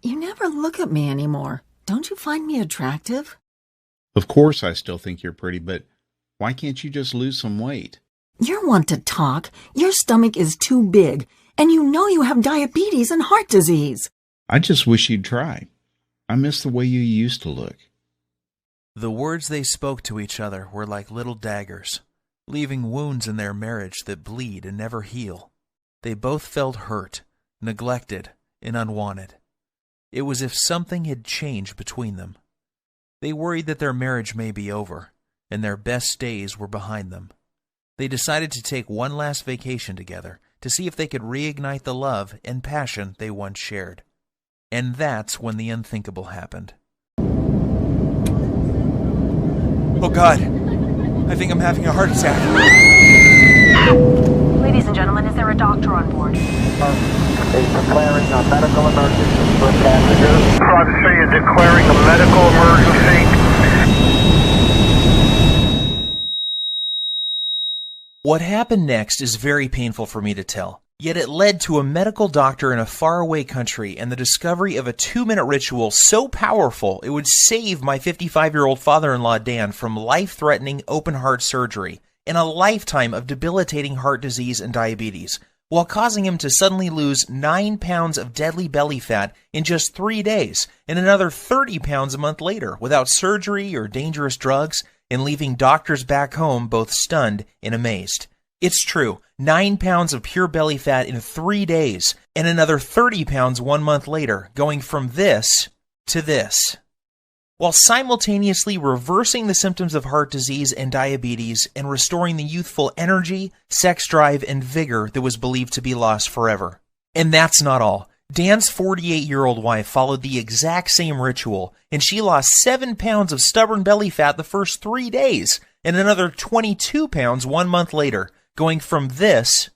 You never look at me anymore. Don't you find me attractive? Of course I still think you're pretty, but why can't you just lose some weight? You're one to talk. Your stomach is too big, and you know you have diabetes and heart disease. I just wish you'd try. I miss the way you used to look. The words they spoke to each other were like little daggers, leaving wounds in their marriage that bleed and never heal. They both felt hurt, neglected, and unwanted. It was as if something had changed between them. They worried that their marriage may be over, and their best days were behind them. They decided to take one last vacation together to see if they could reignite the love and passion they once shared. And that's when the unthinkable happened. Oh God, I think I'm having a heart attack. Ladies and gentlemen, is there a doctor on board? Is declaring a medical emergency for passengers. Private City is declaring a medical emergency. What happened next is very painful for me to tell. Yet it led to a medical doctor in a faraway country and the discovery of a 2-minute ritual so powerful it would save my 55-year-old father-in-law Dan from life-threatening open-heart surgery and a lifetime of debilitating heart disease and diabetes, while causing him to suddenly lose 9 pounds of deadly belly fat in just 3 days and another 30 pounds a month later without surgery or dangerous drugs, and leaving doctors back home both stunned and amazed. It's true, 9 pounds of pure belly fat in 3 days, and another 30 pounds 1 month later, going from this to this, while simultaneously reversing the symptoms of heart disease and diabetes and restoring the youthful energy, sex drive, and vigor that was believed to be lost forever. And that's not all. Dan's 48-year-old wife followed the exact same ritual, and she lost 7 pounds of stubborn belly fat the first 3 days, and another 22 pounds 1 month later, going from this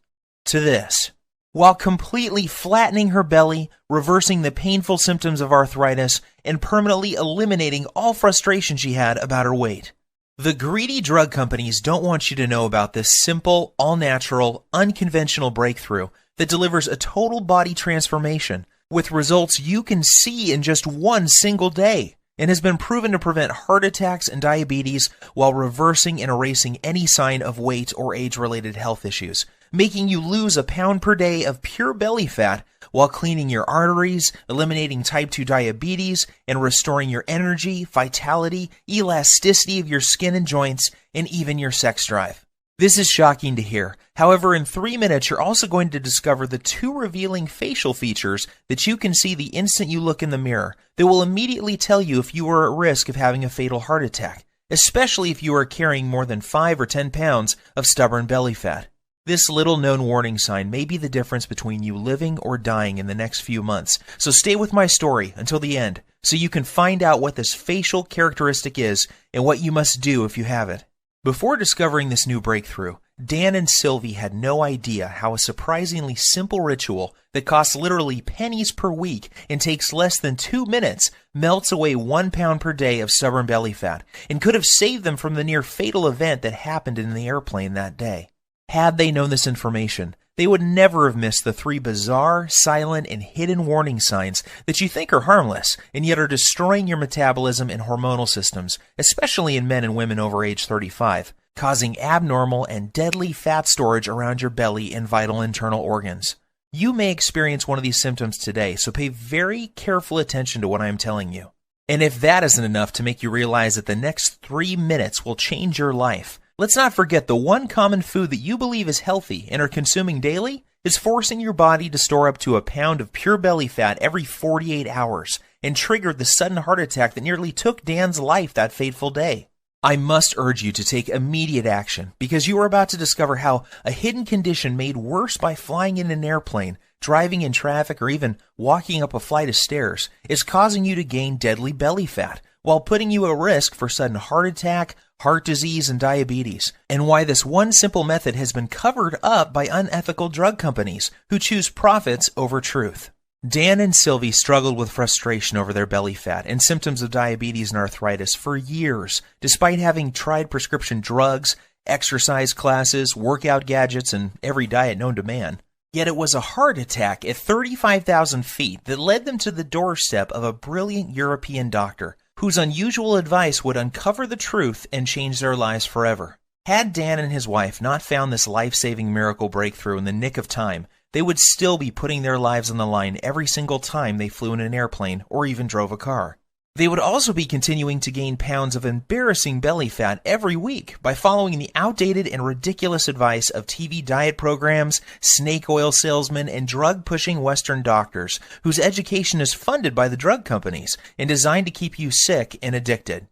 to this, while completely flattening her belly, reversing the painful symptoms of arthritis, and permanently eliminating all frustration she had about her weight. The greedy drug companies don't want you to know about this simple, all-natural, unconventional breakthrough that delivers a total body transformation with results you can see in just 1 single day, and has been proven to prevent heart attacks and diabetes while reversing and erasing any sign of weight or age-related health issues, making you lose a pound per day of pure belly fat while cleaning your arteries, eliminating type 2 diabetes, and restoring your energy, vitality, elasticity of your skin and joints, and even your sex drive. This is shocking to hear. However, in 3 minutes, you're also going to discover the 2 revealing facial features that you can see the instant you look in the mirror that will immediately tell you if you are at risk of having a fatal heart attack, especially if you are carrying more than 5 or 10 pounds of stubborn belly fat. This little-known warning sign may be the difference between you living or dying in the next few months, so stay with my story until the end so you can find out what this facial characteristic is and what you must do if you have it. Before discovering this new breakthrough, Dan and Sylvie had no idea how a surprisingly simple ritual that costs literally pennies per week and takes less than 2 minutes melts away 1 pound per day of stubborn belly fat and could have saved them from the near fatal event that happened in the airplane that day. Had they known this information, they would never have missed the 3 bizarre, silent, and hidden warning signs that you think are harmless and yet are destroying your metabolism and hormonal systems, especially in men and women over age 35, causing abnormal and deadly fat storage around your belly and vital internal organs. You may experience one of these symptoms today, so pay very careful attention to what I am telling you. And if that isn't enough to make you realize that the next 3 minutes will change your life, let's not forget the one common food that you believe is healthy and are consuming daily is forcing your body to store up to a pound of pure belly fat every 48 hours and triggered the sudden heart attack that nearly took Dan's life that fateful day. I must urge you to take immediate action because you are about to discover how a hidden condition made worse by flying in an airplane, driving in traffic, or even walking up a flight of stairs is causing you to gain deadly belly fat while putting you at risk for sudden heart attack, heart disease, and diabetes, and why this one simple method has been covered up by unethical drug companies who choose profits over truth. Dan and Sylvie struggled with frustration over their belly fat and symptoms of diabetes and arthritis for years, despite having tried prescription drugs, exercise classes, workout gadgets, and every diet known to man. Yet it was a heart attack at 35,000 feet that led them to the doorstep of a brilliant European doctor whose unusual advice would uncover the truth and change their lives forever. Had Dan and his wife not found this life-saving miracle breakthrough in the nick of time, they would still be putting their lives on the line every single time they flew in an airplane or even drove a car. They would also be continuing to gain pounds of embarrassing belly fat every week by following the outdated and ridiculous advice of TV diet programs, snake oil salesmen, and drug-pushing Western doctors whose education is funded by the drug companies and designed to keep you sick and addicted.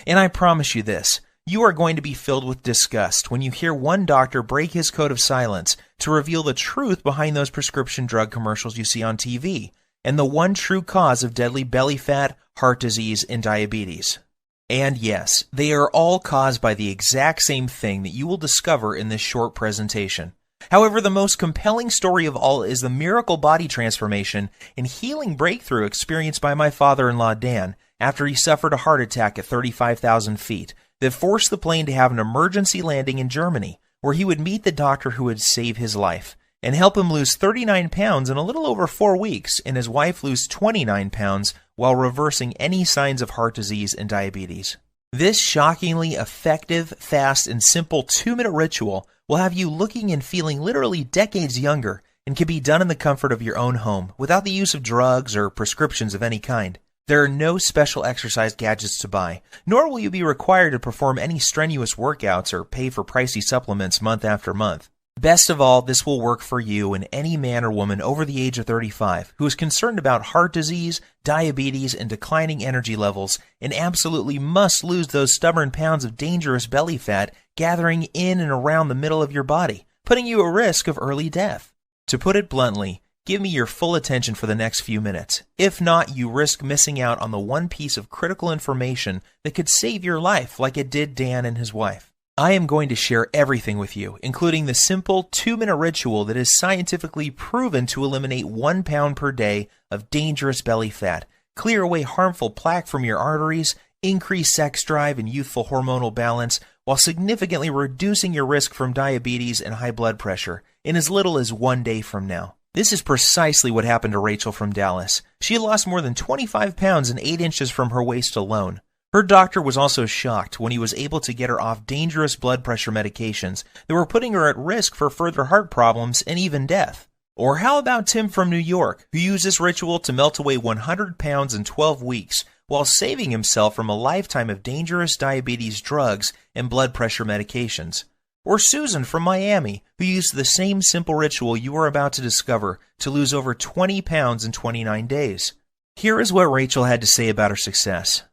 And I promise you this, you are going to be filled with disgust when you hear one doctor break his code of silence to reveal the truth behind those prescription drug commercials you see on TV, and the one true cause of deadly belly fat, heart disease, and diabetes. And yes, they are all caused by the exact same thing that you will discover in this short presentation. However, the most compelling story of all is the miracle body transformation and healing breakthrough experienced by my father-in-law Dan after he suffered a heart attack at 35,000 feet that forced the plane to have an emergency landing in Germany, where he would meet the doctor who would save his life and help him lose 39 pounds in a little over 4 weeks, and his wife lose 29 pounds while reversing any signs of heart disease and diabetes. This shockingly effective, fast, and simple 2-minute ritual will have you looking and feeling literally decades younger and can be done in the comfort of your own home without the use of drugs or prescriptions of any kind. There are no special exercise gadgets to buy, nor will you be required to perform any strenuous workouts or pay for pricey supplements month after month. Best of all, this will work for you and any man or woman over the age of 35 who is concerned about heart disease, diabetes, and declining energy levels and absolutely must lose those stubborn pounds of dangerous belly fat gathering in and around the middle of your body, putting you at risk of early death. To put it bluntly, give me your full attention for the next few minutes. If not, you risk missing out on the one piece of critical information that could save your life like it did Dan and his wife. I am going to share everything with you, including the simple 2-minute ritual that is scientifically proven to eliminate 1 pound per day of dangerous belly fat, clear away harmful plaque from your arteries, increase sex drive and youthful hormonal balance, while significantly reducing your risk from diabetes and high blood pressure in as little as 1 day from now. This is precisely what happened to Rachel from Dallas. She lost more than 25 pounds and 8 inches from her waist alone. Her doctor was also shocked when he was able to get her off dangerous blood pressure medications that were putting her at risk for further heart problems and even death. Or how about Tim from New York, who used this ritual to melt away 100 pounds in 12 weeks while saving himself from a lifetime of dangerous diabetes drugs and blood pressure medications? Or Susan from Miami, who used the same simple ritual you are about to discover to lose over 20 pounds in 29 days. Here is what Rachel had to say about her success.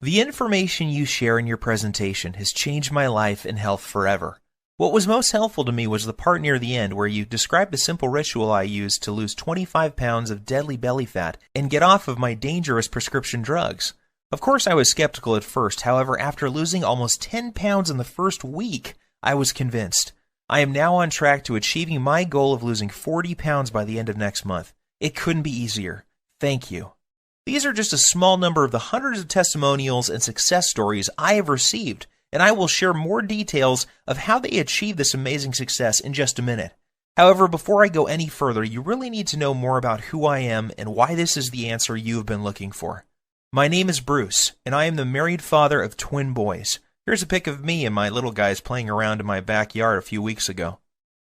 The information you share in your presentation has changed my life and health forever. What was most helpful to me was the part near the end where you described a simple ritual I used to lose 25 pounds of deadly belly fat and get off of my dangerous prescription drugs. Of course, I was skeptical at first. However, after losing almost 10 pounds in the first week, I was convinced. I am now on track to achieving my goal of losing 40 pounds by the end of next month. It couldn't be easier. Thank you. These are just a small number of the hundreds of testimonials and success stories I have received, and I will share more details of how they achieved this amazing success in just a minute. However, before I go any further, you really need to know more about who I am and why this is the answer you have been looking for. My name is Bruce, and I am the married father of twin boys. Here's a pic of me and my little guys playing around in my backyard a few weeks ago.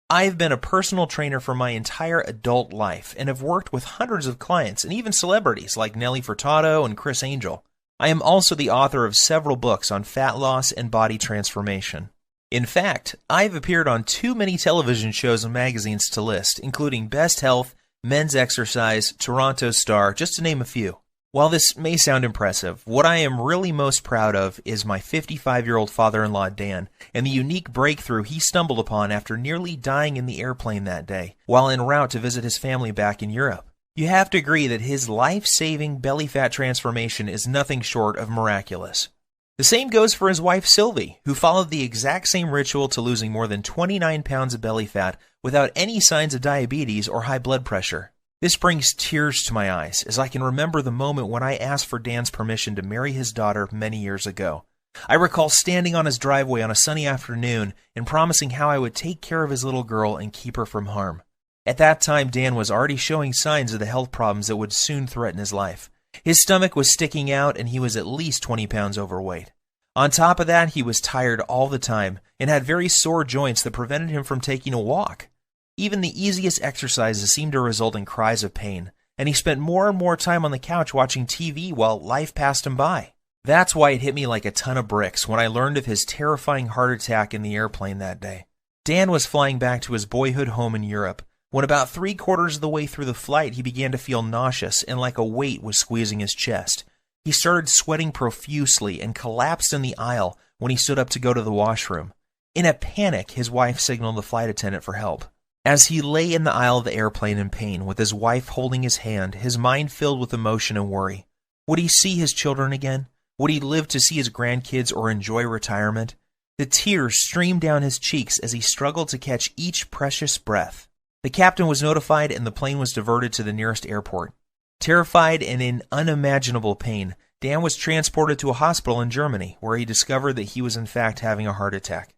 I have been a personal trainer for my entire adult life and have worked with hundreds of clients and even celebrities like Nelly Furtado and Chris Angel. I am also the author of several books on fat loss and body transformation. In fact, I have appeared on too many television shows and magazines to list, including Best Health, Men's Exercise, Toronto Star, just to name a few. While this may sound impressive, what I am really most proud of is my 55-year-old father-in-law Dan and the unique breakthrough he stumbled upon after nearly dying in the airplane that day while en route to visit his family back in Europe. You have to agree that his life-saving belly fat transformation is nothing short of miraculous. The same goes for his wife Sylvie, who followed the exact same ritual to losing more than 29 pounds of belly fat without any signs of diabetes or high blood pressure. This brings tears to my eyes as I can remember the moment when I asked for Dan's permission to marry his daughter many years ago. I recall standing on his driveway on a sunny afternoon and promising how I would take care of his little girl and keep her from harm. At that time, Dan was already showing signs of the health problems that would soon threaten his life. His stomach was sticking out, and he was at least 20 pounds overweight. On top of that, he was tired all the time and had very sore joints that prevented him from taking a walk. Even the easiest exercises seemed to result in cries of pain, and he spent more and more time on the couch watching TV while life passed him by. That's why it hit me like a ton of bricks when I learned of his terrifying heart attack in the airplane that day. Dan was flying back to his boyhood home in Europe. When about 3/4 of the way through the flight, he began to feel nauseous and like a weight was squeezing his chest. He started sweating profusely and collapsed in the aisle when he stood up to go to the washroom. In a panic, his wife signaled the flight attendant for help. As he lay in the aisle of the airplane in pain, with his wife holding his hand, his mind filled with emotion and worry. Would he see his children again? Would he live to see his grandkids or enjoy retirement? The tears streamed down his cheeks as he struggled to catch each precious breath. The captain was notified and the plane was diverted to the nearest airport. Terrified and in unimaginable pain, Dan was transported to a hospital in Germany, where he discovered that he was in fact having a heart attack.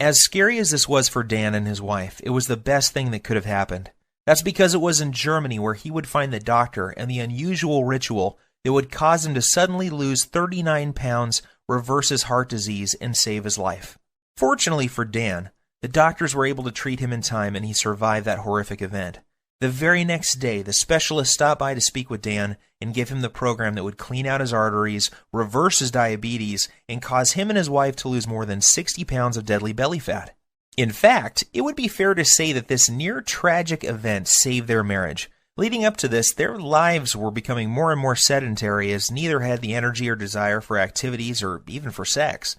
As scary as this was for Dan and his wife, it was the best thing that could have happened. That's because it was in Germany where he would find the doctor and the unusual ritual that would cause him to suddenly lose 39 pounds, reverse his heart disease, and save his life. Fortunately for Dan, the doctors were able to treat him in time and he survived that horrific event. The very next day, the specialist stopped by to speak with Dan and give him the program that would clean out his arteries, reverse his diabetes, and cause him and his wife to lose more than 60 pounds of deadly belly fat. In fact, it would be fair to say that this near-tragic event saved their marriage. Leading up to this, their lives were becoming more and more sedentary as neither had the energy or desire for activities or even for sex.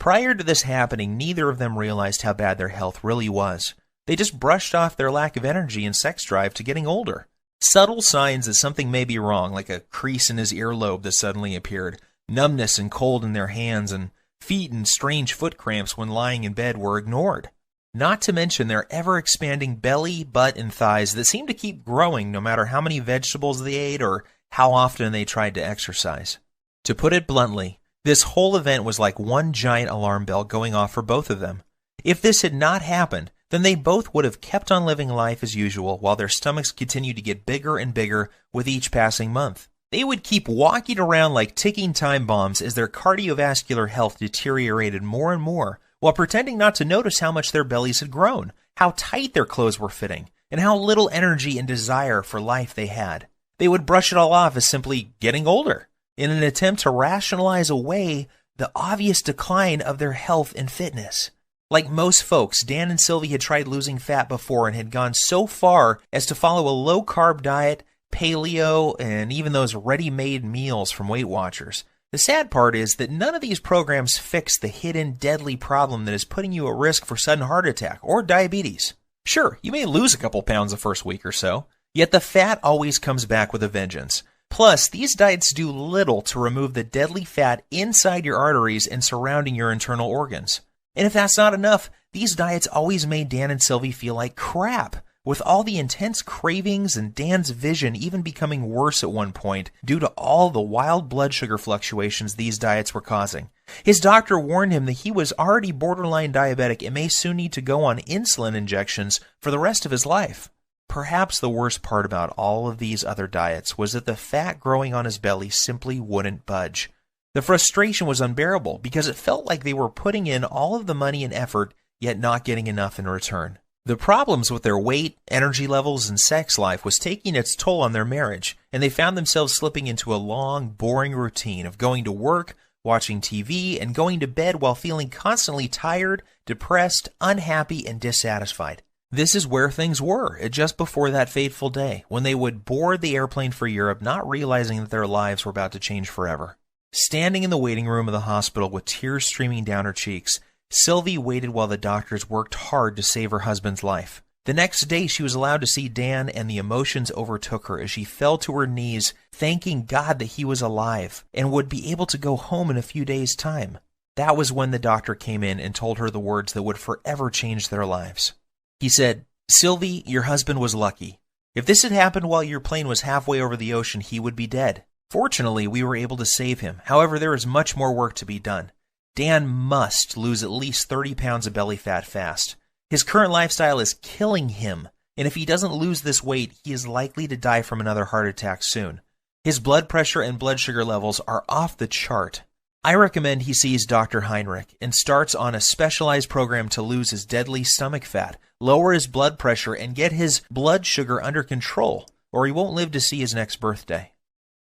Prior to this happening, neither of them realized how bad their health really was. They just brushed off their lack of energy and sex drive to getting older. Subtle signs that something may be wrong, like a crease in his earlobe that suddenly appeared, numbness and cold in their hands, and feet and strange foot cramps when lying in bed were ignored. Not to mention their ever-expanding belly, butt, and thighs that seemed to keep growing no matter how many vegetables they ate or how often they tried to exercise. To put it bluntly, this whole event was like one giant alarm bell going off for both of them. If this had not happened, then they both would have kept on living life as usual while their stomachs continued to get bigger and bigger with each passing month. They would keep walking around like ticking time bombs as their cardiovascular health deteriorated more and more, while pretending not to notice how much their bellies had grown, how tight their clothes were fitting, and how little energy and desire for life they had. They would brush it all off as simply getting older, in an attempt to rationalize away the obvious decline of their health and fitness. Like most folks, Dan and Sylvie had tried losing fat before and had gone so far as to follow a low-carb diet, paleo, and even those ready-made meals from Weight Watchers. The sad part is that none of these programs fix the hidden, deadly problem that is putting you at risk for sudden heart attack or diabetes. Sure, you may lose a couple pounds the first week or so, yet the fat always comes back with a vengeance. Plus, these diets do little to remove the deadly fat inside your arteries and surrounding your internal organs. And if that's not enough, these diets always made Dan and Sylvie feel like crap, with all the intense cravings and Dan's vision even becoming worse at one point due to all the wild blood sugar fluctuations these diets were causing. His doctor warned him that he was already borderline diabetic and may soon need to go on insulin injections for the rest of his life. Perhaps the worst part about all of these other diets was that the fat growing on his belly simply wouldn't budge. The frustration was unbearable because it felt like they were putting in all of the money and effort, yet not getting enough in return. The problems with their weight, energy levels, and sex life was taking its toll on their marriage, and they found themselves slipping into a long, boring routine of going to work, watching TV, and going to bed while feeling constantly tired, depressed, unhappy, and dissatisfied. This is where things were just before that fateful day, when they would board the airplane for Europe, not realizing that their lives were about to change forever. Standing in the waiting room of the hospital with tears streaming down her cheeks, Sylvie waited while the doctors worked hard to save her husband's life. The next day, she was allowed to see Dan, and the emotions overtook her as she fell to her knees, thanking God that he was alive and would be able to go home in a few days' time. That was when the doctor came in and told her the words that would forever change their lives. He said, "Sylvie, your husband was lucky. If this had happened while your plane was halfway over the ocean, he would be dead. Fortunately, we were able to save him. However, there is much more work to be done. Dan must lose at least 30 pounds of belly fat fast. His current lifestyle is killing him, and if he doesn't lose this weight, he is likely to die from another heart attack soon. His blood pressure and blood sugar levels are off the chart. I recommend he sees Dr. Heinrich and starts on a specialized program to lose his deadly stomach fat, lower his blood pressure, and get his blood sugar under control, or he won't live to see his next birthday.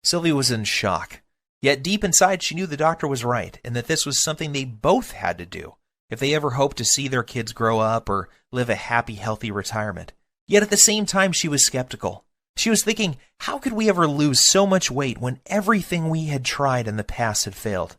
Sylvie was in shock. Yet deep inside, she knew the doctor was right, and that this was something they both had to do if they ever hoped to see their kids grow up or live a happy, healthy retirement. Yet at the same time, she was skeptical. She was thinking, how could we ever lose so much weight when everything we had tried in the past had failed?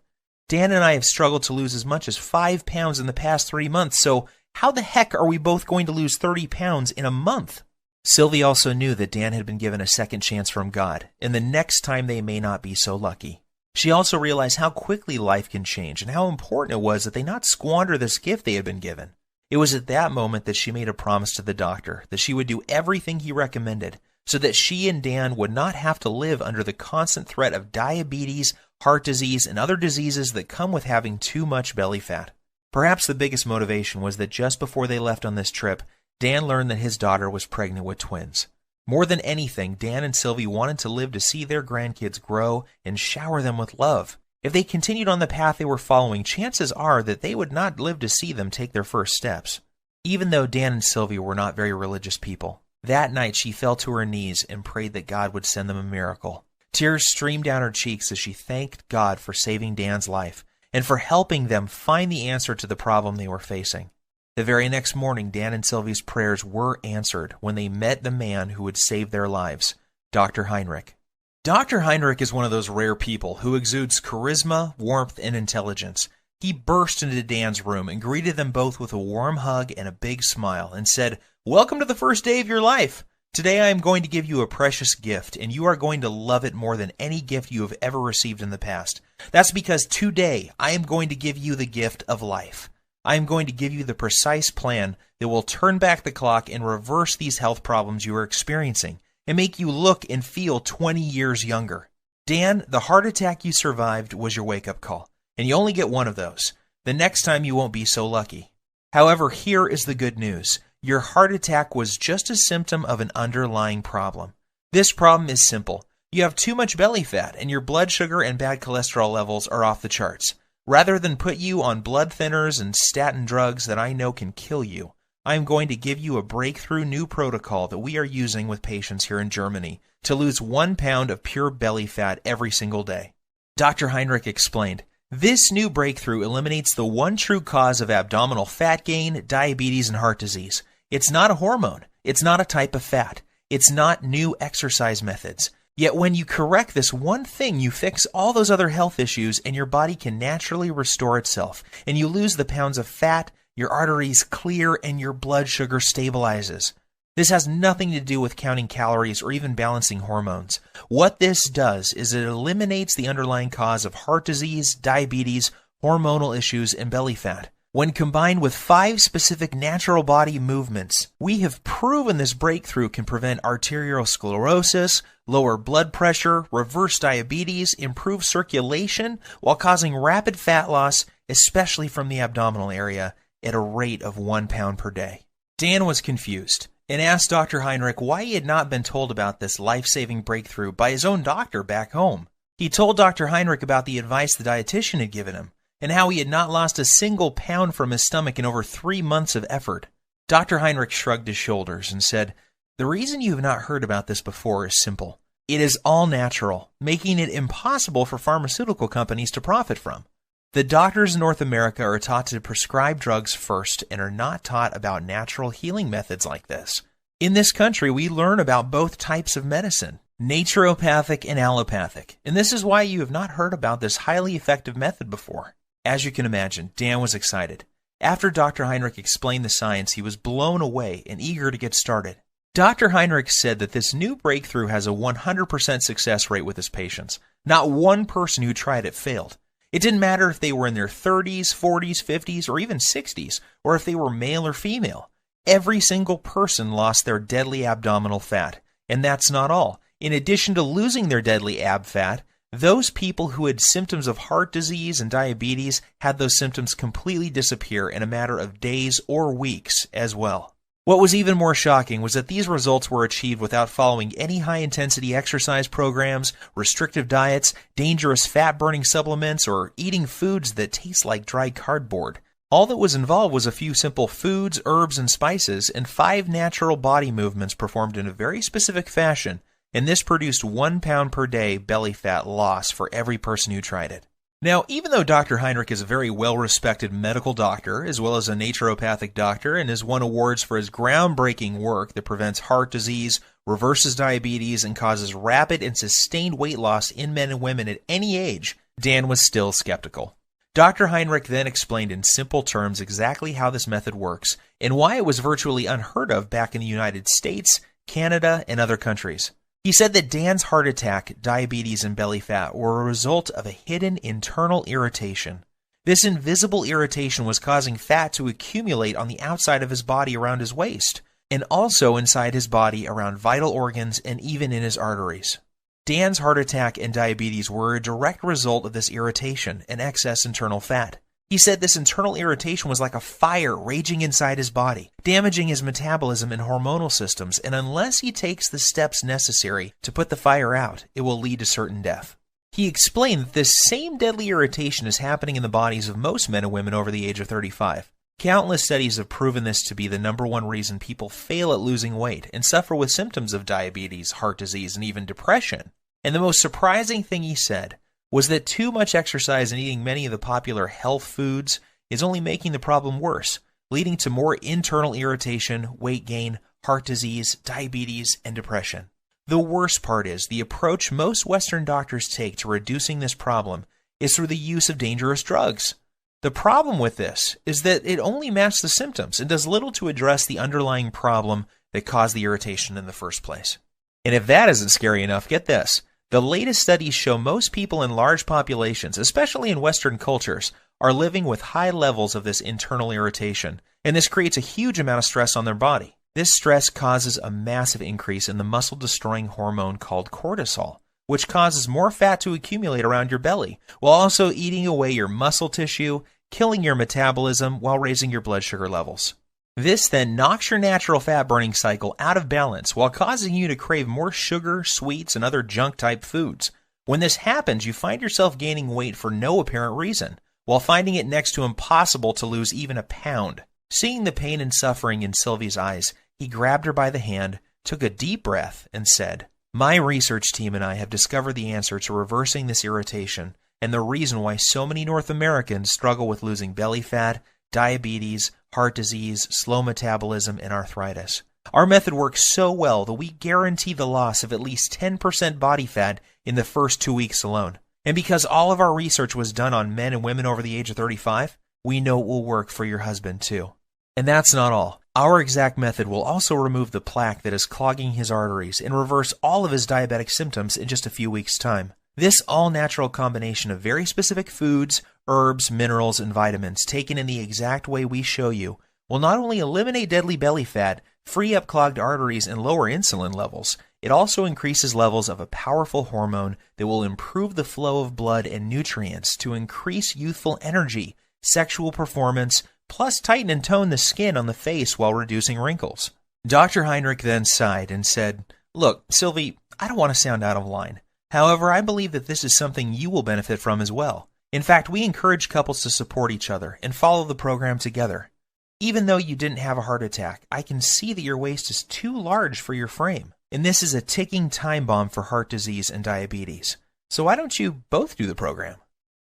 Dan and I have struggled to lose as much as 5 pounds in the past 3 months, so how the heck are we both going to lose 30 pounds in a month? Sylvie also knew that Dan had been given a second chance from God, and the next time they may not be so lucky. She also realized how quickly life can change and how important it was that they not squander this gift they had been given. It was at that moment that she made a promise to the doctor that she would do everything he recommended so that she and Dan would not have to live under the constant threat of diabetes, heart disease, and other diseases that come with having too much belly fat. Perhaps the biggest motivation was that just before they left on this trip, Dan learned that his daughter was pregnant with twins. More than anything, Dan and Sylvie wanted to live to see their grandkids grow and shower them with love. If they continued on the path they were following, chances are that they would not live to see them take their first steps. Even though Dan and Sylvie were not very religious people, that night she fell to her knees and prayed that God would send them a miracle. Tears streamed down her cheeks as she thanked God for saving Dan's life and for helping them find the answer to the problem they were facing. The very next morning, Dan and Sylvie's prayers were answered when they met the man who would save their lives, Dr. Heinrich. Dr. Heinrich is one of those rare people who exudes charisma, warmth, and intelligence. He burst into Dan's room and greeted them both with a warm hug and a big smile and said, "Welcome to the first day of your life. Today I am going to give you a precious gift, and you are going to love it more than any gift you have ever received in the past. That's because today I am going to give you the gift of life. I am going to give you the precise plan that will turn back the clock and reverse these health problems you are experiencing and make you look and feel 20 years younger. Dan, the heart attack you survived was your wake-up call, and you only get one of those. The next time you won't be so lucky. However, here is the good news. Your heart attack was just a symptom of an underlying problem. This problem is simple. You have too much belly fat, and your blood sugar and bad cholesterol levels are off the charts. Rather than put you on blood thinners and statin drugs that I know can kill you, I am going to give you a breakthrough new protocol that we are using with patients here in Germany to lose 1 pound of pure belly fat every single day. Dr. Heinrich explained, this new breakthrough eliminates the one true cause of abdominal fat gain, diabetes, and heart disease. It's not a hormone. It's not a type of fat. It's not new exercise methods. Yet when you correct this one thing, you fix all those other health issues and your body can naturally restore itself. And you lose the pounds of fat, your arteries clear, and your blood sugar stabilizes. This has nothing to do with counting calories or even balancing hormones. What this does is it eliminates the underlying cause of heart disease, diabetes, hormonal issues, and belly fat. When combined with 5 specific natural body movements, we have proven this breakthrough can prevent arteriosclerosis, lower blood pressure, reverse diabetes, improve circulation, while causing rapid fat loss, especially from the abdominal area, at a rate of 1 pound per day. Dan was confused and asked Dr. Heinrich why he had not been told about this life-saving breakthrough by his own doctor back home. He told Dr. Heinrich about the advice the dietitian had given him, and how he had not lost a single pound from his stomach in over 3 months of effort. Dr. Heinrich shrugged his shoulders and said, "The reason you have not heard about this before is simple. It is all natural, making it impossible for pharmaceutical companies to profit from. The doctors in North America are taught to prescribe drugs first and are not taught about natural healing methods like this. In this country, we learn about both types of medicine, naturopathic and allopathic, and this is why you have not heard about this highly effective method before." As you can imagine, Dan was excited. After Dr. Heinrich explained the science, he was blown away and eager to get started. Dr. Heinrich said that this new breakthrough has a 100% success rate with his patients. Not one person who tried it failed. It didn't matter if they were in their 30s, 40s, 50s, or even 60s, or if they were male or female. Every single person lost their deadly abdominal fat. And that's not all. In addition to losing their deadly ab fat, those people who had symptoms of heart disease and diabetes had those symptoms completely disappear in a matter of days or weeks as well. What was even more shocking was that these results were achieved without following any high-intensity exercise programs, restrictive diets, dangerous fat-burning supplements, or eating foods that taste like dry cardboard. All that was involved was a few simple foods, herbs, and spices, and 5 natural body movements performed in a very specific fashion, and this produced 1 pound per day belly fat loss for every person who tried it. Now, even though Dr. Heinrich is a very well-respected medical doctor, as well as a naturopathic doctor, and has won awards for his groundbreaking work that prevents heart disease, reverses diabetes, and causes rapid and sustained weight loss in men and women at any age, Dan was still skeptical. Dr. Heinrich then explained in simple terms exactly how this method works and why it was virtually unheard of back in the United States, Canada, and other countries. He said that Dan's heart attack, diabetes, and belly fat were a result of a hidden internal irritation. This invisible irritation was causing fat to accumulate on the outside of his body around his waist, and also inside his body around vital organs and even in his arteries. Dan's heart attack and diabetes were a direct result of this irritation and excess internal fat. He said this internal irritation was like a fire raging inside his body, damaging his metabolism and hormonal systems, and unless he takes the steps necessary to put the fire out, it will lead to certain death. He explained that this same deadly irritation is happening in the bodies of most men and women over the age of 35. Countless studies have proven this to be the #1 reason people fail at losing weight and suffer with symptoms of diabetes, heart disease, and even depression. And the most surprising thing he said was that too much exercise and eating many of the popular health foods is only making the problem worse, leading to more internal irritation, weight gain, heart disease, diabetes, and depression. The worst part is the approach most Western doctors take to reducing this problem is through the use of dangerous drugs. The problem with this is that it only masks the symptoms and does little to address the underlying problem that caused the irritation in the first place. And if that isn't scary enough, get this. The latest studies show most people in large populations, especially in Western cultures, are living with high levels of this internal irritation, and this creates a huge amount of stress on their body. This stress causes a massive increase in the muscle-destroying hormone called cortisol, which causes more fat to accumulate around your belly, while also eating away your muscle tissue, killing your metabolism while raising your blood sugar levels. This then knocks your natural fat-burning cycle out of balance while causing you to crave more sugar, sweets, and other junk-type foods. When this happens, you find yourself gaining weight for no apparent reason, while finding it next to impossible to lose even a pound. Seeing the pain and suffering in Sylvie's eyes, he grabbed her by the hand, took a deep breath, and said, "My research team and I have discovered the answer to reversing this irritation and the reason why so many North Americans struggle with losing belly fat, diabetes, heart disease, slow metabolism, and arthritis. Our method works so well that we guarantee the loss of at least 10% body fat in the first 2 weeks alone. And because all of our research was done on men and women over the age of 35, we know it will work for your husband too." And that's not all. Our exact method will also remove the plaque that is clogging his arteries and reverse all of his diabetic symptoms in just a few weeks' time. This all-natural combination of very specific foods, herbs, minerals, and vitamins taken in the exact way we show you will not only eliminate deadly belly fat, free up clogged arteries, and lower insulin levels, it also increases levels of a powerful hormone that will improve the flow of blood and nutrients to increase youthful energy, sexual performance, plus tighten and tone the skin on the face while reducing wrinkles. Dr. Heinrich then sighed and said, "Look, Sylvie, I don't want to sound out of line. However, I believe that this is something you will benefit from as well. In fact, we encourage couples to support each other and follow the program together. Even though you didn't have a heart attack, I can see that your waist is too large for your frame, and this is a ticking time bomb for heart disease and diabetes. So why don't you both do the program?"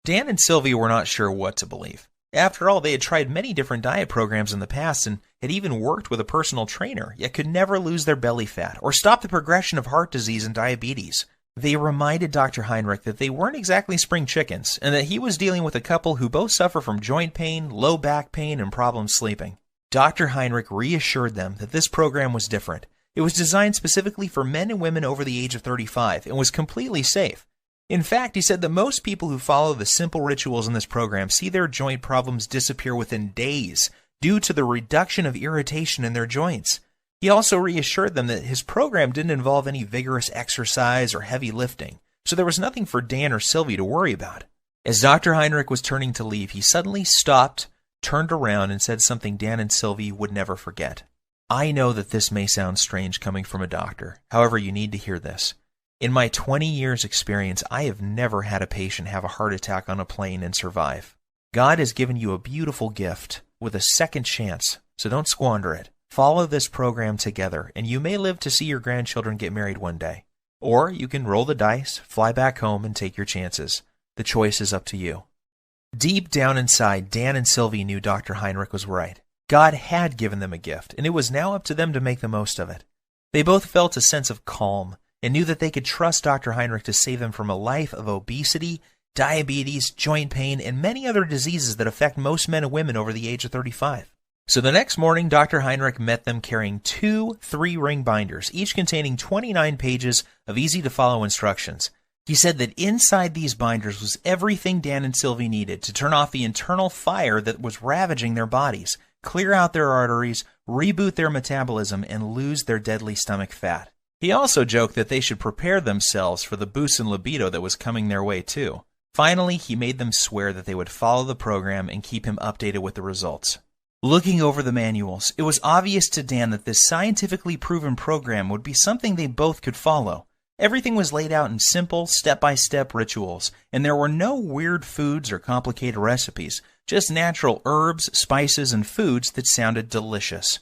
Dan and Sylvia were not sure what to believe. After all, they had tried many different diet programs in the past and had even worked with a personal trainer, yet could never lose their belly fat or stop the progression of heart disease and diabetes. They reminded Dr. Heinrich that they weren't exactly spring chickens, and that he was dealing with a couple who both suffer from joint pain, low back pain, and problems sleeping. Dr. Heinrich reassured them that this program was different. It was designed specifically for men and women over the age of 35 and was completely safe. In fact, he said that most people who follow the simple rituals in this program see their joint problems disappear within days due to the reduction of irritation in their joints. He also reassured them that his program didn't involve any vigorous exercise or heavy lifting, so there was nothing for Dan or Sylvie to worry about. As Dr. Heinrich was turning to leave, he suddenly stopped, turned around, and said something Dan and Sylvie would never forget. I know that this may sound strange coming from a doctor. However, you need to hear this. In my 20 years experience, I have never had a patient have a heart attack on a plane and survive. God has given you a beautiful gift with a second chance, so don't squander it. Follow this program together, and you may live to see your grandchildren get married one day. Or you can roll the dice, fly back home, and take your chances. The choice is up to you. Deep down inside, Dan and Sylvie knew Dr. Heinrich was right. God had given them a gift, and it was now up to them to make the most of it. They both felt a sense of calm and knew that they could trust Dr. Heinrich to save them from a life of obesity, diabetes, joint pain, and many other diseases that affect most men and women over the age of 35. So the next morning, Dr. Heinrich met them carrying 2 3-ring binders, each containing 29 pages of easy-to-follow instructions. He said that inside these binders was everything Dan and Sylvie needed to turn off the internal fire that was ravaging their bodies, clear out their arteries, reboot their metabolism, and lose their deadly stomach fat. He also joked that they should prepare themselves for the boost in libido that was coming their way too. Finally, he made them swear that they would follow the program and keep him updated with the results. Looking over the manuals, it was obvious to Dan that this scientifically proven program would be something they both could follow. Everything was laid out in simple, step-by-step rituals, and there were no weird foods or complicated recipes, just natural herbs, spices, and foods that sounded delicious.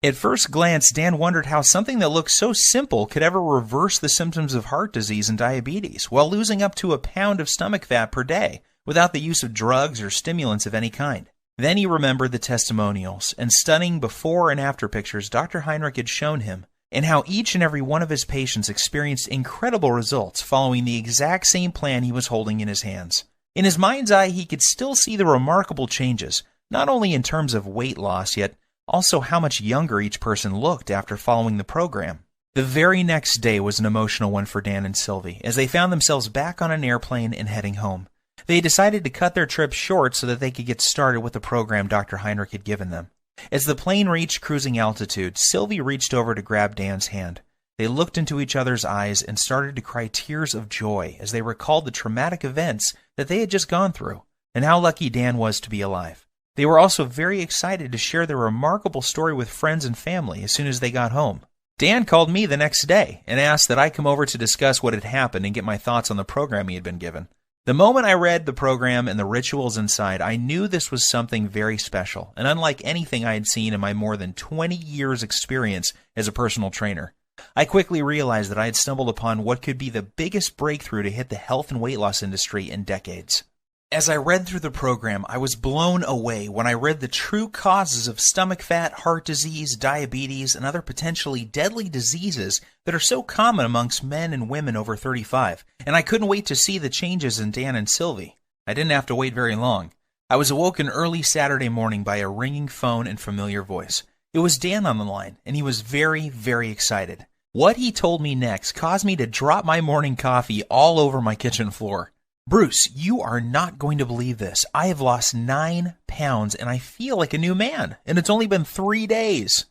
At first glance, Dan wondered how something that looked so simple could ever reverse the symptoms of heart disease and diabetes while losing up to a pound of stomach fat per day without the use of drugs or stimulants of any kind. Then he remembered the testimonials and stunning before and after pictures Dr. Heinrich had shown him, and how each and every one of his patients experienced incredible results following the exact same plan he was holding in his hands. In his mind's eye, he could still see the remarkable changes, not only in terms of weight loss, yet also how much younger each person looked after following the program. The very next day was an emotional one for Dan and Sylvie, as they found themselves back on an airplane and heading home. They decided to cut their trip short so that they could get started with the program Dr. Heinrich had given them. As the plane reached cruising altitude, Sylvie reached over to grab Dan's hand. They looked into each other's eyes and started to cry tears of joy as they recalled the traumatic events that they had just gone through, and how lucky Dan was to be alive. They were also very excited to share their remarkable story with friends and family as soon as they got home. Dan called me the next day and asked that I come over to discuss what had happened and get my thoughts on the program he had been given. The moment I read the program and the rituals inside, I knew this was something very special and unlike anything I had seen in my more than 20 years' experience as a personal trainer. I quickly realized that I had stumbled upon what could be the biggest breakthrough to hit the health and weight loss industry in decades. As I read through the program, I was blown away when I read the true causes of stomach fat, heart disease, diabetes, and other potentially deadly diseases that are so common amongst men and women over 35, and I couldn't wait to see the changes in Dan and Sylvie. I didn't have to wait very long. I was awoken early Saturday morning by a ringing phone and familiar voice. It was Dan on the line, and he was very, very excited. What he told me next caused me to drop my morning coffee all over my kitchen floor. "Bruce, you are not going to believe this. I have lost 9 pounds and I feel like a new man, and it's only been 3 days.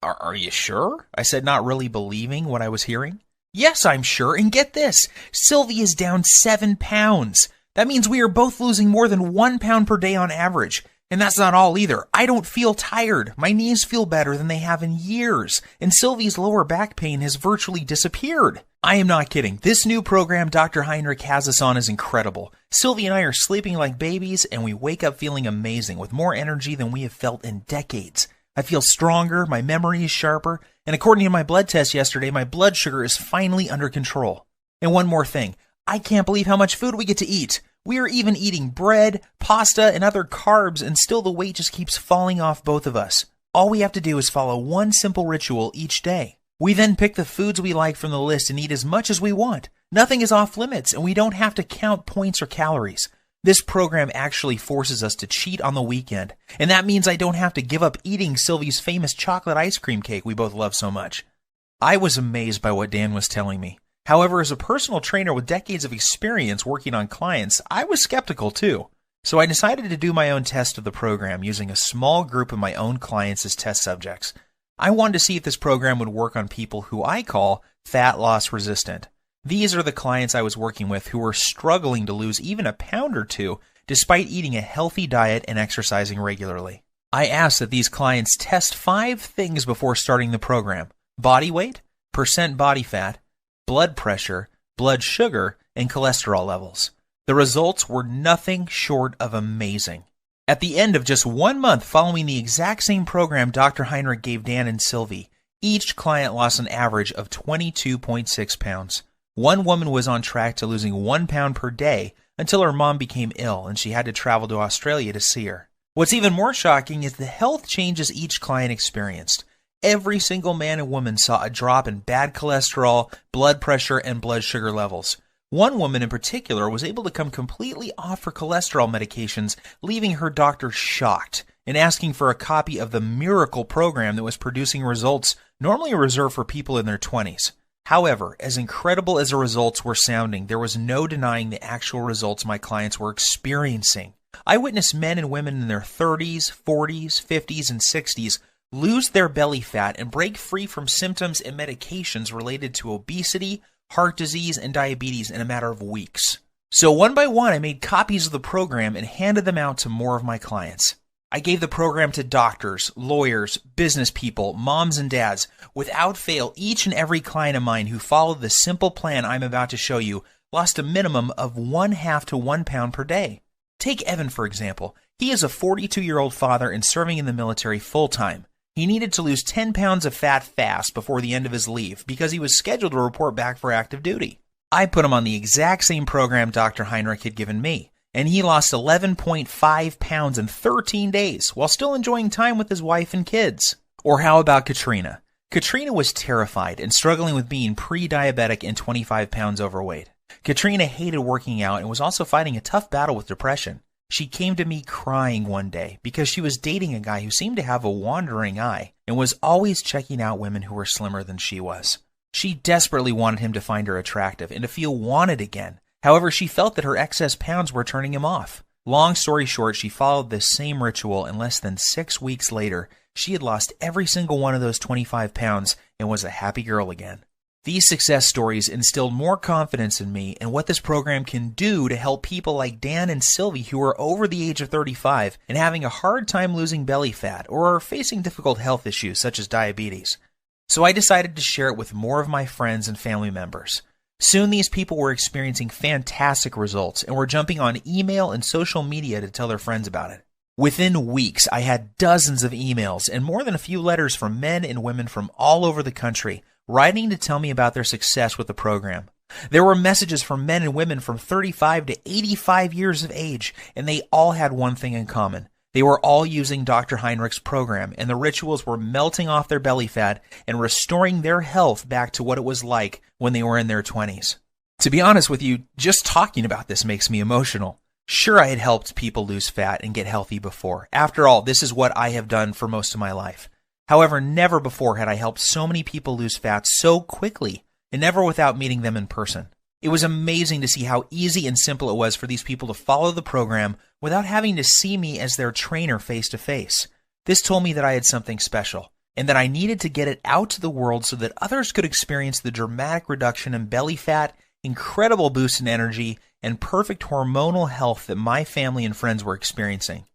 Are you sure? I said, not really believing what I was hearing. Yes, I'm sure, and get this. Sylvie is down 7 pounds. That means we are both losing more than 1 pound per day on average. And that's not all either. I don't feel tired. My knees feel better than they have in years, and Sylvie's lower back pain has virtually disappeared. I am not kidding. This new program Dr. Heinrich has us on is incredible. Sylvie and I are sleeping like babies, and we wake up feeling amazing with more energy than we have felt in decades. I feel stronger, my memory is sharper, and according to my blood test yesterday, my blood sugar is finally under control. And one more thing. I can't believe how much food we get to eat. We are even eating bread, pasta, and other carbs, and still the weight just keeps falling off both of us. All we have to do is follow one simple ritual each day. We then pick the foods we like from the list and eat as much as we want. Nothing is off limits, and we don't have to count points or calories. This program actually forces us to cheat on the weekend, and that means I don't have to give up eating Sylvie's famous chocolate ice cream cake we both love so much. I was amazed by what Dan was telling me. However, as a personal trainer with decades of experience working on clients, I was skeptical too. So I decided to do my own test of the program using a small group of my own clients as test subjects. I wanted to see if this program would work on people who I call fat loss resistant. These are the clients I was working with who were struggling to lose even a pound or two despite eating a healthy diet and exercising regularly. I asked that these clients test 5 things before starting the program: body weight, percent body fat, blood pressure, blood sugar, and cholesterol levels. The results were nothing short of amazing. At the end of just 1 month following the exact same program Dr. Heinrich gave Dan and Sylvie, each client lost an average of 22.6 pounds. One woman was on track to losing 1 pound per day until her mom became ill and she had to travel to Australia to see her. What's even more shocking is the health changes each client experienced. Every single man and woman saw a drop in bad cholesterol, blood pressure, and blood sugar levels. One woman in particular was able to come completely off her cholesterol medications, leaving her doctor shocked and asking for a copy of the miracle program that was producing results normally reserved for people in their 20s. However, as incredible as the results were sounding, there was no denying the actual results my clients were experiencing. I witnessed men and women in their 30s, 40s, 50s, and 60s lose their belly fat and break free from symptoms and medications related to obesity, heart disease, and diabetes in a matter of weeks. So one by one, I made copies of the program and handed them out to more of my clients. I gave the program to doctors, lawyers, business people, moms and dads. Without fail, each and every client of mine who followed the simple plan I'm about to show you lost a minimum of 1/2 to 1 pound per day. Take Evan, for example. He is a 42-year-old father and serving in the military full-time. He needed to lose 10 pounds of fat fast before the end of his leave because he was scheduled to report back for active duty. I put him on the exact same program Dr. Heinrich had given me, and he lost 11.5 pounds in 13 days while still enjoying time with his wife and kids. Or how about Katrina? Katrina was terrified and struggling with being pre-diabetic and 25 pounds overweight. Katrina hated working out and was also fighting a tough battle with depression. She came to me crying one day because she was dating a guy who seemed to have a wandering eye and was always checking out women who were slimmer than she was. She desperately wanted him to find her attractive and to feel wanted again. However, she felt that her excess pounds were turning him off. Long story short, she followed this same ritual, and less than 6 weeks later, she had lost every single one of those 25 pounds and was a happy girl again. These success stories instilled more confidence in me and what this program can do to help people like Dan and Sylvie who are over the age of 35 and having a hard time losing belly fat or are facing difficult health issues such as diabetes. So I decided to share it with more of my friends and family members. Soon these people were experiencing fantastic results and were jumping on email and social media to tell their friends about it. Within weeks, I had dozens of emails and more than a few letters from men and women from all over the country writing to tell me about their success with the program. There were messages from men and women from 35 to 85 years of age, and they all had one thing in common. They were all using Dr. Heinrich's program, and the rituals were melting off their belly fat and restoring their health back to what it was like when they were in their 20s. To be honest with you, just talking about this makes me emotional. Sure, I had helped people lose fat and get healthy before. After all, this is what I have done for most of my life. However, never before had I helped so many people lose fat so quickly, and never without meeting them in person. It was amazing to see how easy and simple it was for these people to follow the program without having to see me as their trainer face to face. This told me that I had something special, and that I needed to get it out to the world so that others could experience the dramatic reduction in belly fat, incredible boost in energy, and perfect hormonal health that my family and friends were experiencing.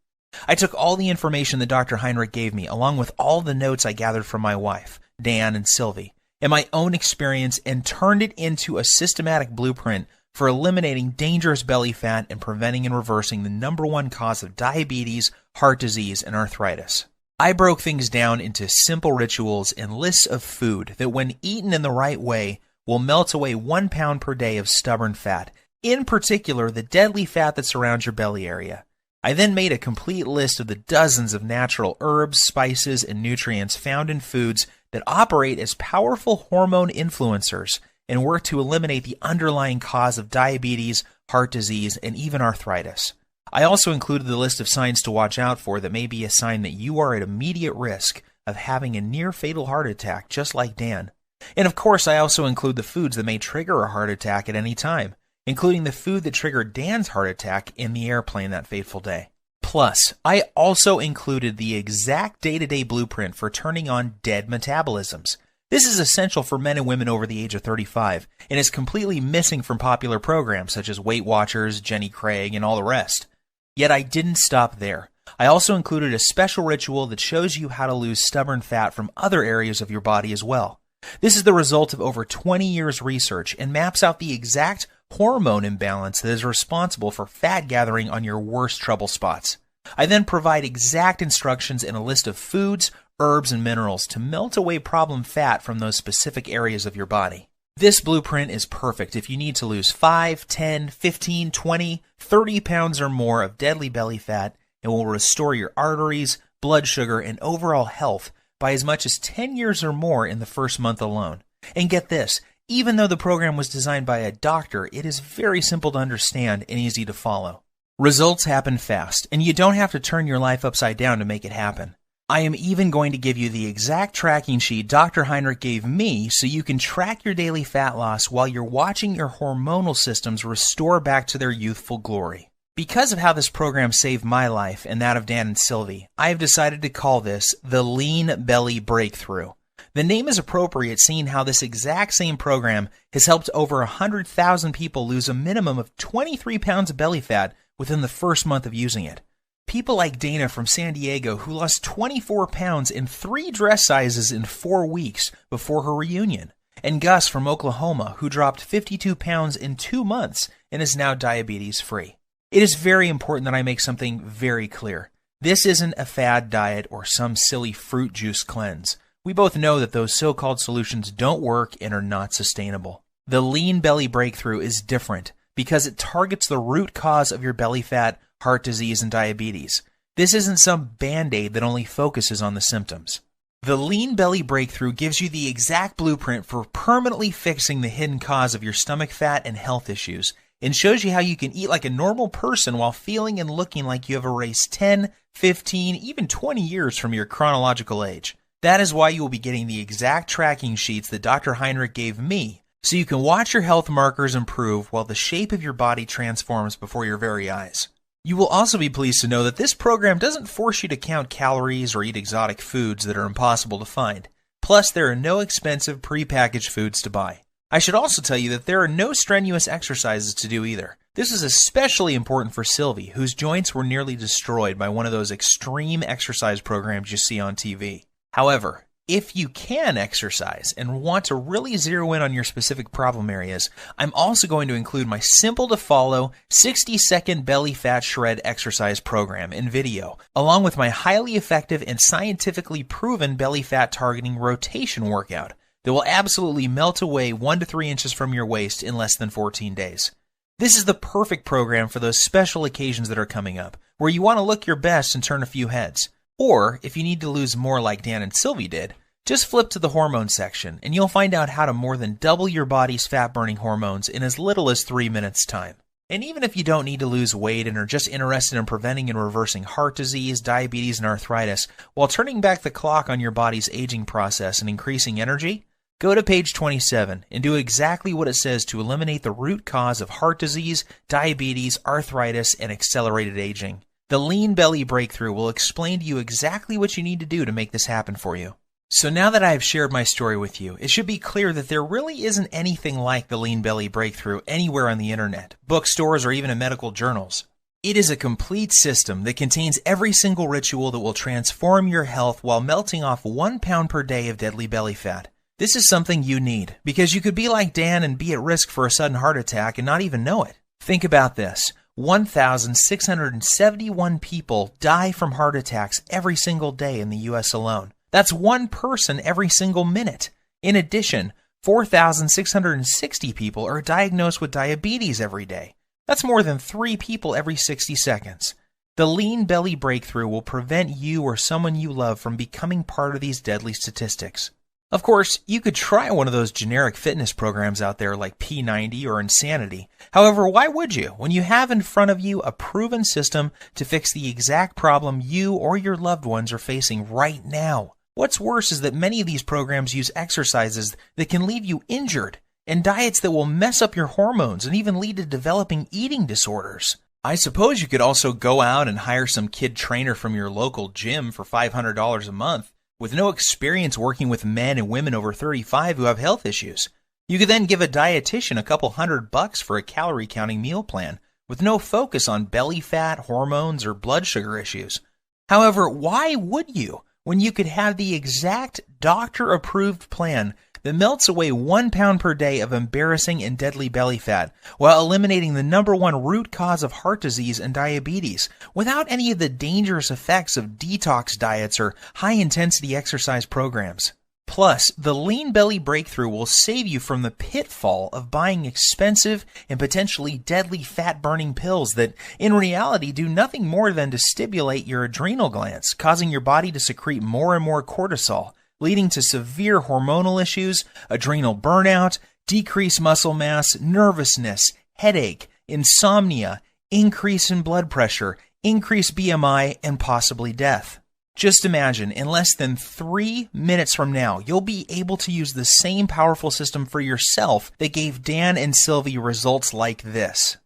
I took all the information that Dr. Heinrich gave me, along with all the notes I gathered from my wife, Dan and Sylvie, and my own experience, and turned it into a systematic blueprint for eliminating dangerous belly fat and preventing and reversing the #1 cause of diabetes, heart disease, and arthritis. I broke things down into simple rituals and lists of food that, when eaten in the right way, will melt away 1 pound per day of stubborn fat, in particular the deadly fat that surrounds your belly area. I then made a complete list of the dozens of natural herbs, spices, and nutrients found in foods that operate as powerful hormone influencers and work to eliminate the underlying cause of diabetes, heart disease, and even arthritis. I also included the list of signs to watch out for that may be a sign that you are at immediate risk of having a near-fatal heart attack, just like Dan. And of course, I also include the foods that may trigger a heart attack at any time, including the food that triggered Dan's heart attack in the airplane that fateful day. Plus, I also included the exact day-to-day blueprint for turning on dead metabolisms. This is essential for men and women over the age of 35, and is completely missing from popular programs such as Weight Watchers, Jenny Craig, and all the rest. Yet I didn't stop there. I also included a special ritual that shows you how to lose stubborn fat from other areas of your body as well. This is the result of over 20 years research and maps out the exact hormone imbalance that is responsible for fat gathering on your worst trouble spots. I then provide exact instructions and a list of foods, herbs, and minerals to melt away problem fat from those specific areas of your body. This blueprint is perfect if you need to lose 5, 10, 15, 20, 30 pounds or more of deadly belly fat and will restore your arteries, blood sugar, and overall health by as much as 10 years or more in the first month alone. And get this, even though the program was designed by a doctor, it is very simple to understand and easy to follow. Results happen fast, and you don't have to turn your life upside down to make it happen. I am even going to give you the exact tracking sheet Dr. Heinrich gave me so you can track your daily fat loss while you're watching your hormonal systems restore back to their youthful glory. Because of how this program saved my life and that of Dan and Sylvie, I have decided to call this the Lean Belly Breakthrough. The name is appropriate seeing how this exact same program has helped over 100,000 people lose a minimum of 23 pounds of belly fat within the first month of using it. People like Dana from San Diego, who lost 24 pounds in 3 dress sizes in 4 weeks before her reunion, and Gus from Oklahoma, who dropped 52 pounds in 2 months and is now diabetes-free. It is very important that I make something very clear. This isn't a fad diet or some silly fruit juice cleanse. We both know that those so-called solutions don't work and are not sustainable. The Lean Belly Breakthrough is different because it targets the root cause of your belly fat, heart disease, and diabetes. This isn't some band-aid that only focuses on the symptoms. The Lean Belly Breakthrough gives you the exact blueprint for permanently fixing the hidden cause of your stomach fat and health issues, and shows you how you can eat like a normal person while feeling and looking like you have erased 10, 15, even 20 years from your chronological age. That is why you will be getting the exact tracking sheets that Dr. Heinrich gave me, so you can watch your health markers improve while the shape of your body transforms before your very eyes. You will also be pleased to know that this program doesn't force you to count calories or eat exotic foods that are impossible to find. Plus, there are no expensive prepackaged foods to buy. I should also tell you that there are no strenuous exercises to do either. This is especially important for Sylvie, whose joints were nearly destroyed by one of those extreme exercise programs you see on TV. However, if you can exercise and want to really zero in on your specific problem areas, I'm also going to include my simple-to-follow 60-second belly fat shred exercise program and video, along with my highly effective and scientifically proven belly fat targeting rotation workout that will absolutely melt away 1 to 3 inches from your waist in less than 14 days. This is the perfect program for those special occasions that are coming up, where you want to look your best and turn a few heads. Or, if you need to lose more like Dan and Sylvie did, just flip to the hormone section and you'll find out how to more than double your body's fat-burning hormones in as little as 3 minutes' time. And even if you don't need to lose weight and are just interested in preventing and reversing heart disease, diabetes, and arthritis while turning back the clock on your body's aging process and increasing energy, go to page 27 and do exactly what it says to eliminate the root cause of heart disease, diabetes, arthritis, and accelerated aging. The Lean Belly Breakthrough will explain to you exactly what you need to do to make this happen for you. So now that I have shared my story with you, it should be clear that there really isn't anything like the Lean Belly Breakthrough anywhere on the internet, bookstores, or even in medical journals. It is a complete system that contains every single ritual that will transform your health while melting off 1 pound per day of deadly belly fat. This is something you need, because you could be like Dan and be at risk for a sudden heart attack and not even know it. Think about this. 1,671 people die from heart attacks every single day in the U.S. alone. That's 1 person every single minute. In addition, 4,660 people are diagnosed with diabetes every day. That's more than 3 people every 60 seconds. The Lean Belly Breakthrough will prevent you or someone you love from becoming part of these deadly statistics. Of course, you could try one of those generic fitness programs out there like P90 or Insanity. However, why would you when you have in front of you a proven system to fix the exact problem you or your loved ones are facing right now? What's worse is that many of these programs use exercises that can leave you injured and diets that will mess up your hormones and even lead to developing eating disorders. I suppose you could also go out and hire some kid trainer from your local gym for $500 a month with no experience working with men and women over 35 who have health issues. You could then give a dietitian a couple $100 for a calorie counting meal plan with no focus on belly fat, hormones, or blood sugar issues. However, why would you when you could have the exact doctor-approved plan that melts away 1 pound per day of embarrassing and deadly belly fat while eliminating the #1 root cause of heart disease and diabetes without any of the dangerous effects of detox diets or high-intensity exercise programs? Plus, the Lean Belly Breakthrough will save you from the pitfall of buying expensive and potentially deadly fat-burning pills that, in reality, do nothing more than to stimulate your adrenal glands, causing your body to secrete more and more cortisol, leading to severe hormonal issues, adrenal burnout, decreased muscle mass, nervousness, headache, insomnia, increase in blood pressure, increased BMI, and possibly death. Just imagine, in less than 3 minutes from now, you'll be able to use the same powerful system for yourself that gave Dan and Sylvie results like this.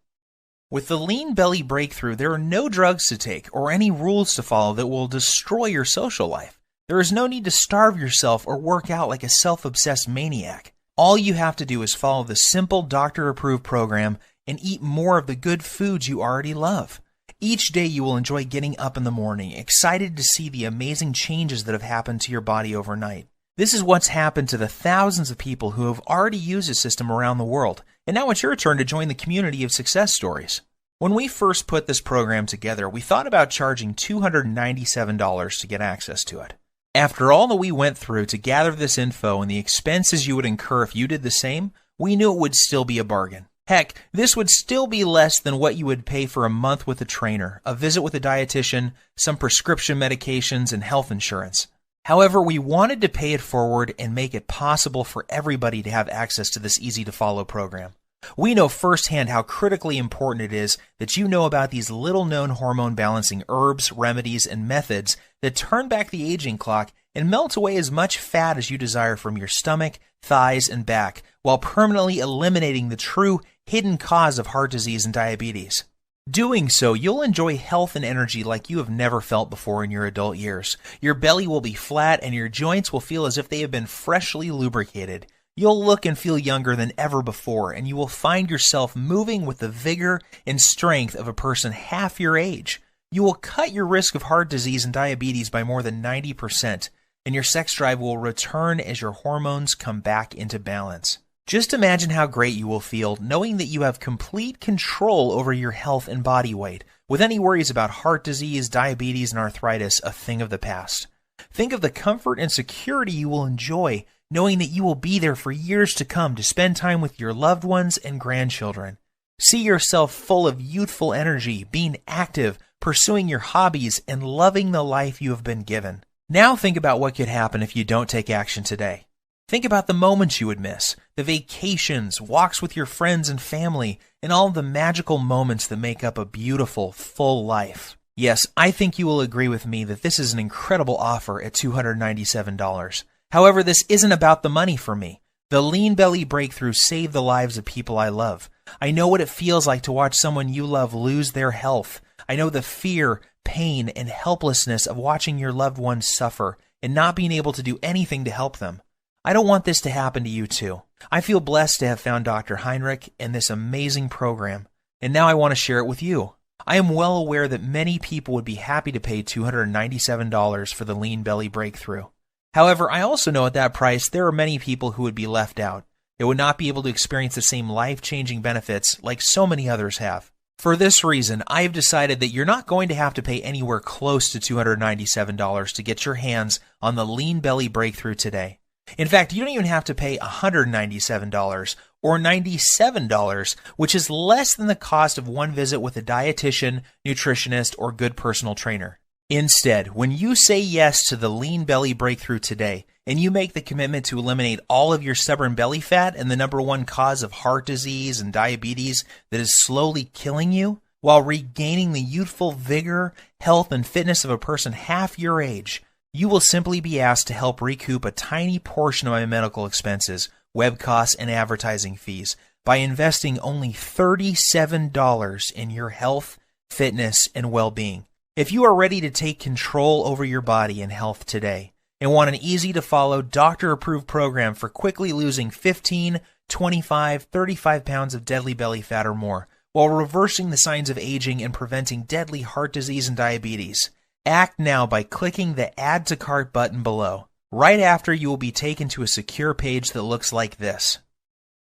With the Lean Belly Breakthrough, there are no drugs to take or any rules to follow that will destroy your social life. There is no need to starve yourself or work out like a self-obsessed maniac. All you have to do is follow the simple doctor-approved program and eat more of the good foods you already love. Each day you will enjoy getting up in the morning, excited to see the amazing changes that have happened to your body overnight. This is what's happened to the thousands of people who have already used the system around the world, and now it's your turn to join the community of success stories. When we first put this program together, we thought about charging $297 to get access to it. After all that we went through to gather this info and the expenses you would incur if you did the same, we knew it would still be a bargain. Heck, this would still be less than what you would pay for a month with a trainer, a visit with a dietitian, some prescription medications, and health insurance. However, we wanted to pay it forward and make it possible for everybody to have access to this easy-to-follow program. We know firsthand how critically important it is that you know about these little-known hormone-balancing herbs, remedies, and methods that turn back the aging clock and melt away as much fat as you desire from your stomach, thighs, and back, while permanently eliminating the true hidden cause of heart disease and diabetes. Doing so, you'll enjoy health and energy like you have never felt before in your adult years. Your belly will be flat and your joints will feel as if they have been freshly lubricated. You'll look and feel younger than ever before, and you will find yourself moving with the vigor and strength of a person half your age. You will cut your risk of heart disease and diabetes by more than 90%, and your sex drive will return as your hormones come back into balance. Just imagine how great you will feel knowing that you have complete control over your health and body weight, with any worries about heart disease, diabetes, and arthritis a thing of the past. Think of the comfort and security you will enjoy knowing that you will be there for years to come to spend time with your loved ones and grandchildren. See yourself full of youthful energy, being active, pursuing your hobbies, and loving the life you have been given. Now think about what could happen if you don't take action today. Think about the moments you would miss, the vacations, walks with your friends and family, and all the magical moments that make up a beautiful, full life. Yes, I think you will agree with me that this is an incredible offer at $297. However, this isn't about the money for me. The Lean Belly Breakthrough saved the lives of people I love. I know what it feels like to watch someone you love lose their health. I know the fear, pain, and helplessness of watching your loved ones suffer and not being able to do anything to help them. I don't want this to happen to you too. I feel blessed to have found Dr. Heinrich and this amazing program, and now I want to share it with you. I am well aware that many people would be happy to pay $297 for the Lean Belly Breakthrough. However, I also know at that price there are many people who would be left out. They would not be able to experience the same life-changing benefits like so many others have. For this reason, I have decided that you're not going to have to pay anywhere close to $297 to get your hands on the Lean Belly Breakthrough today. In fact, you don't even have to pay $197 or $97, which is less than the cost of one visit with a dietitian, nutritionist, or good personal trainer. Instead, when you say yes to the Lean Belly Breakthrough today, and you make the commitment to eliminate all of your stubborn belly fat and the #1 cause of heart disease and diabetes that is slowly killing you, while regaining the youthful vigor, health, and fitness of a person half your age, you will simply be asked to help recoup a tiny portion of my medical expenses, web costs, and advertising fees by investing only $37 in your health, fitness, and well-being. If you are ready to take control over your body and health today and want an easy-to-follow, doctor-approved program for quickly losing 15, 25, 35 pounds of deadly belly fat or more while reversing the signs of aging and preventing deadly heart disease and diabetes, Act now by clicking the Add to Cart button below. Right after, you will be taken to a secure page that looks like this.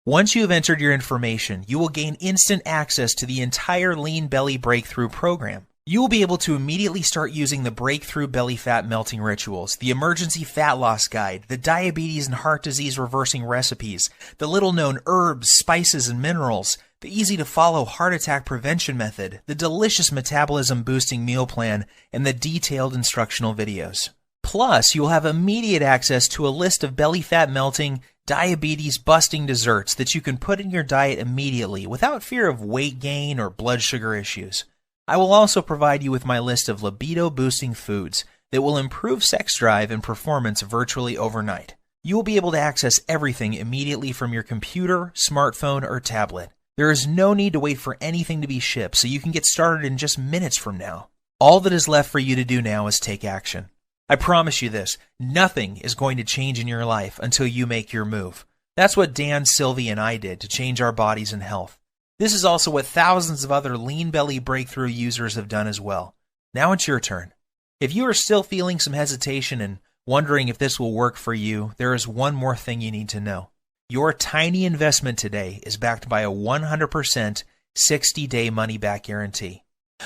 Once you have entered your information, you will gain instant access to the entire Lean Belly Breakthrough program. You will be able to immediately start using the Breakthrough Belly Fat Melting Rituals, the Emergency Fat Loss Guide, the Diabetes and Heart Disease Reversing Recipes, the little-known herbs, spices, and minerals, the easy-to-follow heart attack prevention method, the delicious metabolism-boosting meal plan, and the detailed instructional videos. Plus, you will have immediate access to a list of belly fat melting, diabetes-busting desserts that you can put in your diet immediately without fear of weight gain or blood sugar issues. I will also provide you with my list of libido-boosting foods that will improve sex drive and performance virtually overnight. You will be able to access everything immediately from your computer, smartphone, or tablet. There is no need to wait for anything to be shipped, so you can get started in just minutes from now. All that is left for you to do now is take action. I promise you this, nothing is going to change in your life until you make your move. That's what Dan, Sylvie, and I did to change our bodies and health. This is also what thousands of other Lean Belly Breakthrough users have done as well. Now it's your turn. If you are still feeling some hesitation and wondering if this will work for you, there is one more thing you need to know. Your tiny investment today is backed by a 100% 60-day money-back guarantee.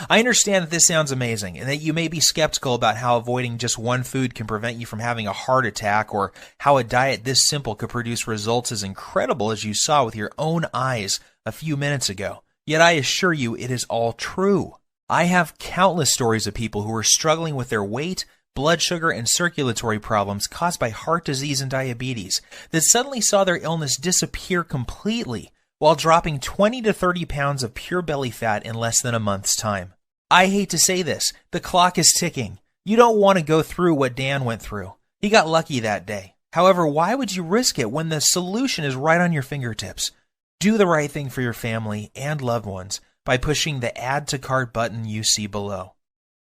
I understand that this sounds amazing and that you may be skeptical about how avoiding just one food can prevent you from having a heart attack, or how a diet this simple could produce results as incredible as you saw with your own eyes a few minutes ago. Yet I assure you it is all true. I have countless stories of people who are struggling with their weight, blood sugar, and circulatory problems caused by heart disease and diabetes that suddenly saw their illness disappear completely while dropping 20 to 30 pounds of pure belly fat in less than a month's time. I hate to say this, the clock is ticking. You don't want to go through what Dan went through. He got lucky that day. However, why would you risk it when the solution is right on your fingertips? Do the right thing for your family and loved ones by pushing the Add to Cart button you see below.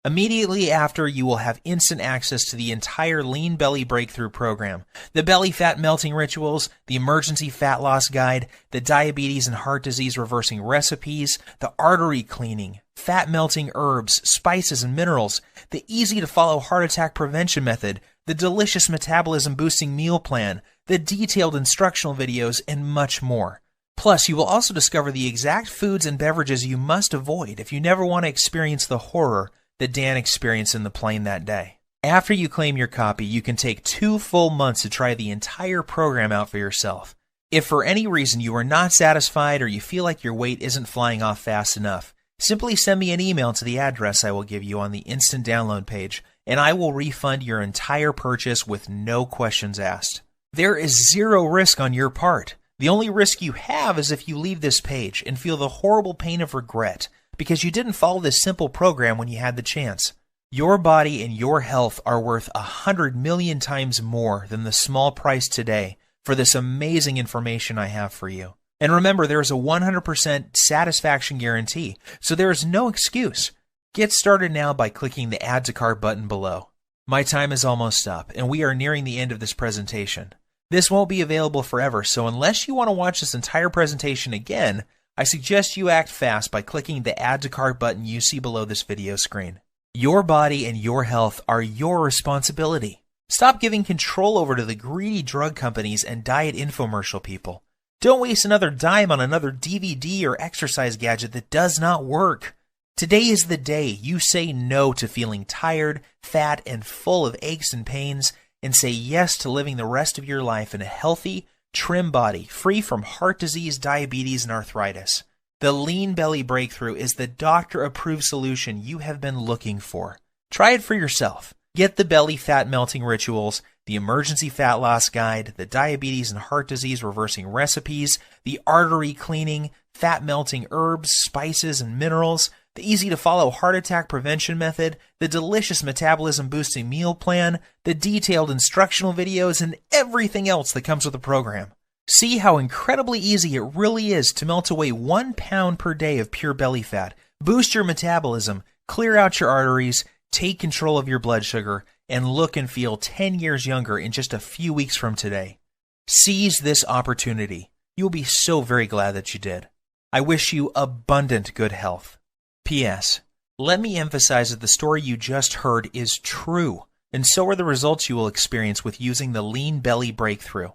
Immediately after, you will have instant access to the entire Lean Belly Breakthrough program, the Belly Fat Melting Rituals, the Emergency Fat Loss Guide, the Diabetes and Heart Disease Reversing Recipes, the Artery Cleaning, Fat Melting Herbs, Spices, and Minerals, the easy-to-follow heart attack prevention method, the delicious metabolism-boosting meal plan, the detailed instructional videos, and much more. Plus, you will also discover the exact foods and beverages you must avoid if you never want to experience the horror that Dan experienced in the plane that day. After you claim your copy, you can take 2 full months to try the entire program out for yourself. If for any reason you are not satisfied or you feel like your weight isn't flying off fast enough, simply send me an email to the address I will give you on the instant download page, and I will refund your entire purchase with no questions asked. There is zero risk on your part. The only risk you have is if you leave this page and feel the horrible pain of regret because you didn't follow this simple program when you had the chance. Your body and your health are worth 100 million times more than the small price today for this amazing information I have for you. And remember, there is a 100% satisfaction guarantee, so there is no excuse. Get started now by clicking the Add to Cart button below. My time is almost up, and we are nearing the end of this presentation. This won't be available forever, so unless you want to watch this entire presentation again, I suggest you act fast by clicking the Add to Cart button you see below this video screen. Your body and your health are your responsibility. Stop giving control over to the greedy drug companies and diet infomercial people. Don't waste another dime on another DVD or exercise gadget that does not work. Today is the day you say no to feeling tired, fat, and full of aches and pains, and say yes to living the rest of your life in a healthy, trim body, free from heart disease, diabetes, and arthritis. The Lean Belly Breakthrough is the doctor-approved solution you have been looking for. Try it for yourself. Get the Belly Fat Melting Rituals, the Emergency Fat Loss Guide, the Diabetes and Heart Disease Reversing Recipes, the Artery Cleaning, Fat Melting Herbs, Spices, and Minerals, the easy-to-follow heart attack prevention method, the delicious metabolism-boosting meal plan, the detailed instructional videos, and everything else that comes with the program. See how incredibly easy it really is to melt away 1 pound per day of pure belly fat, boost your metabolism, clear out your arteries, take control of your blood sugar, and look and feel 10 years younger in just a few weeks from today. Seize this opportunity. You'll be so very glad that you did. I wish you abundant good health. P.S. Let me emphasize that the story you just heard is true, and so are the results you will experience with using the Lean Belly Breakthrough.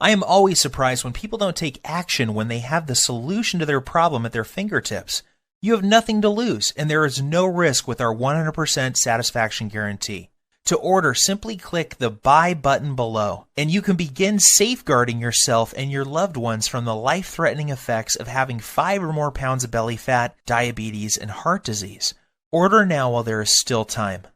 I am always surprised when people don't take action when they have the solution to their problem at their fingertips. You have nothing to lose, and there is no risk with our 100% satisfaction guarantee. To order, simply click the Buy button below, and you can begin safeguarding yourself and your loved ones from the life-threatening effects of having 5 or more pounds of belly fat, diabetes, and heart disease. Order now while there is still time.